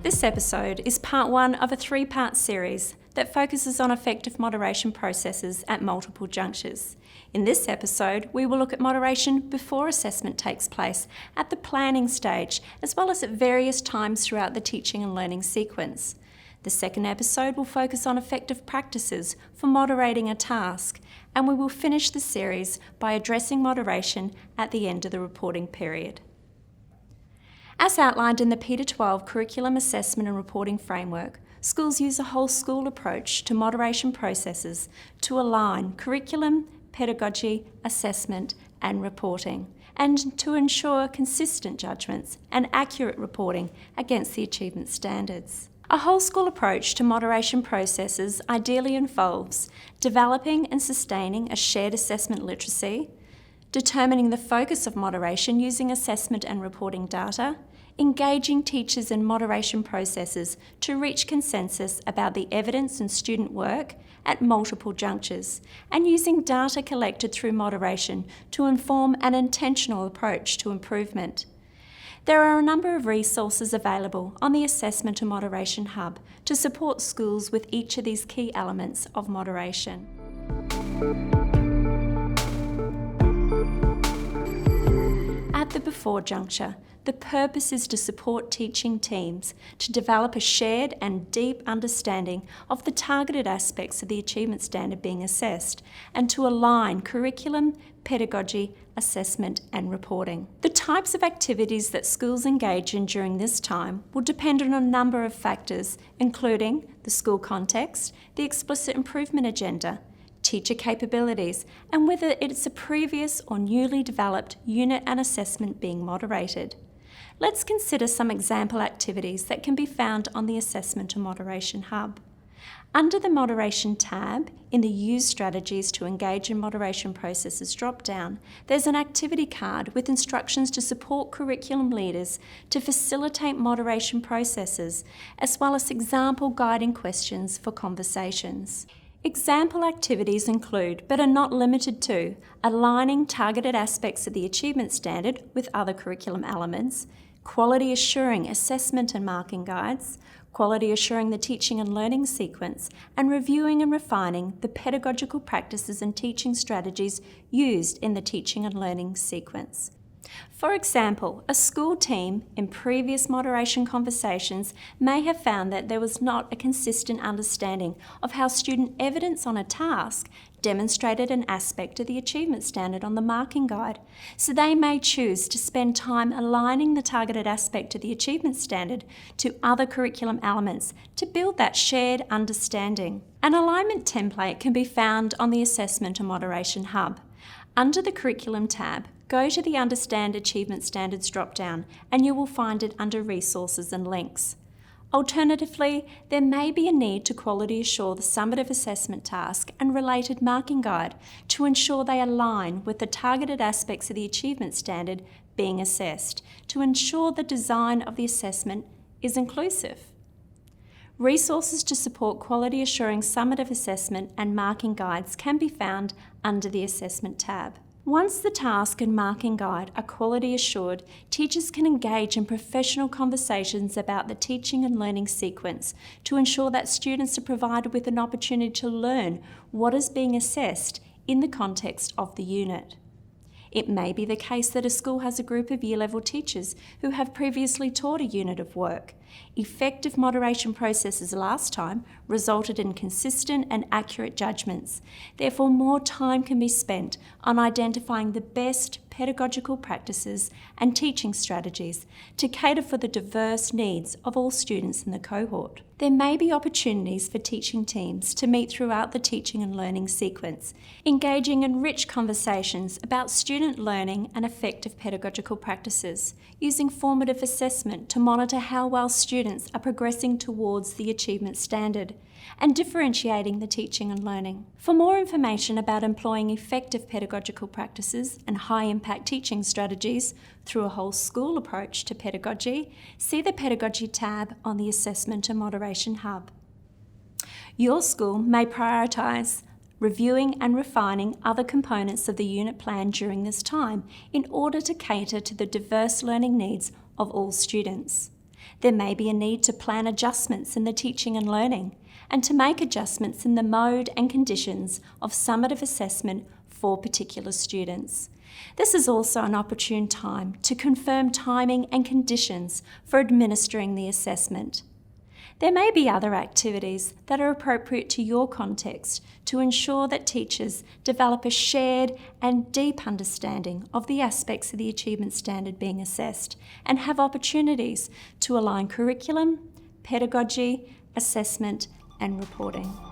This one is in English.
This episode is part one of a three-part series that focuses on effective moderation processes at multiple junctures. In this episode, we will look at moderation before assessment takes place at the planning stage, as well as at various times throughout the teaching and learning sequence. The second episode will focus on effective practices for moderating a task, and we will finish the series by addressing moderation at the end of the reporting period. As outlined in the Peter 12 Curriculum Assessment and Reporting Framework, schools use a whole school approach to moderation processes to align curriculum, pedagogy, assessment and reporting, and to ensure consistent judgments and accurate reporting against the achievement standards. A whole school approach to moderation processes ideally involves developing and sustaining a shared assessment literacy, determining the focus of moderation using assessment and reporting data, engaging teachers in moderation processes to reach consensus about the evidence and student work at multiple junctures, and using data collected through moderation to inform an intentional approach to improvement. There are a number of resources available on the Assessment and Moderation Hub to support schools with each of these key elements of moderation. At the before juncture, the purpose is to support teaching teams to develop a shared and deep understanding of the targeted aspects of the achievement standard being assessed, and to align curriculum, pedagogy, assessment and reporting. The types of activities that schools engage in during this time will depend on a number of factors, including the school context, the explicit improvement agenda, teacher capabilities, and whether it's a previous or newly developed unit and assessment being moderated. Let's consider some example activities that can be found on the Assessment and Moderation Hub. Under the Moderation tab, in the Use Strategies to Engage in Moderation Processes drop-down, there's an activity card with instructions to support curriculum leaders to facilitate moderation processes, as well as example guiding questions for conversations. Example activities include, but are not limited to, aligning targeted aspects of the achievement standard with other curriculum elements, quality assuring assessment and marking guides, quality assuring the teaching and learning sequence, and reviewing and refining the pedagogical practices and teaching strategies used in the teaching and learning sequence. For example, a school team in previous moderation conversations may have found that there was not a consistent understanding of how student evidence on a task demonstrated an aspect of the achievement standard on the marking guide, so they may choose to spend time aligning the targeted aspect of the achievement standard to other curriculum elements to build that shared understanding. An alignment template can be found on the Assessment and Moderation Hub. Under the Curriculum tab, go to the Understand Achievement Standards drop-down and you will find it under Resources and Links. Alternatively, there may be a need to quality assure the summative assessment task and related marking guide to ensure they align with the targeted aspects of the achievement standard being assessed, to ensure the design of the assessment is inclusive. Resources to support quality assuring summative assessment and marking guides can be found under the Assessment tab. Once the task and marking guide are quality assured, teachers can engage in professional conversations about the teaching and learning sequence to ensure that students are provided with an opportunity to learn what is being assessed in the context of the unit. It may be the case that a school has a group of year level teachers who have previously taught a unit of work. Effective moderation processes last time resulted in consistent and accurate judgments. Therefore, more time can be spent on identifying the best pedagogical practices and teaching strategies to cater for the diverse needs of all students in the cohort. There may be opportunities for teaching teams to meet throughout the teaching and learning sequence, engaging in rich conversations about student learning and effective pedagogical practices, using formative assessment to monitor how well students are progressing towards the achievement standard, and differentiating the teaching and learning. For more information about employing effective pedagogical practices and high-impact teaching strategies through a whole school approach to pedagogy, see the Pedagogy tab on the Assessment and Moderation Hub. Your school may prioritise reviewing and refining other components of the unit plan during this time in order to cater to the diverse learning needs of all students. There may be a need to plan adjustments in the teaching and learning, and to make adjustments in the mode and conditions of summative assessment for particular students. This is also an opportune time to confirm timing and conditions for administering the assessment. There may be other activities that are appropriate to your context to ensure that teachers develop a shared and deep understanding of the aspects of the achievement standard being assessed and have opportunities to align curriculum, pedagogy, assessment and reporting.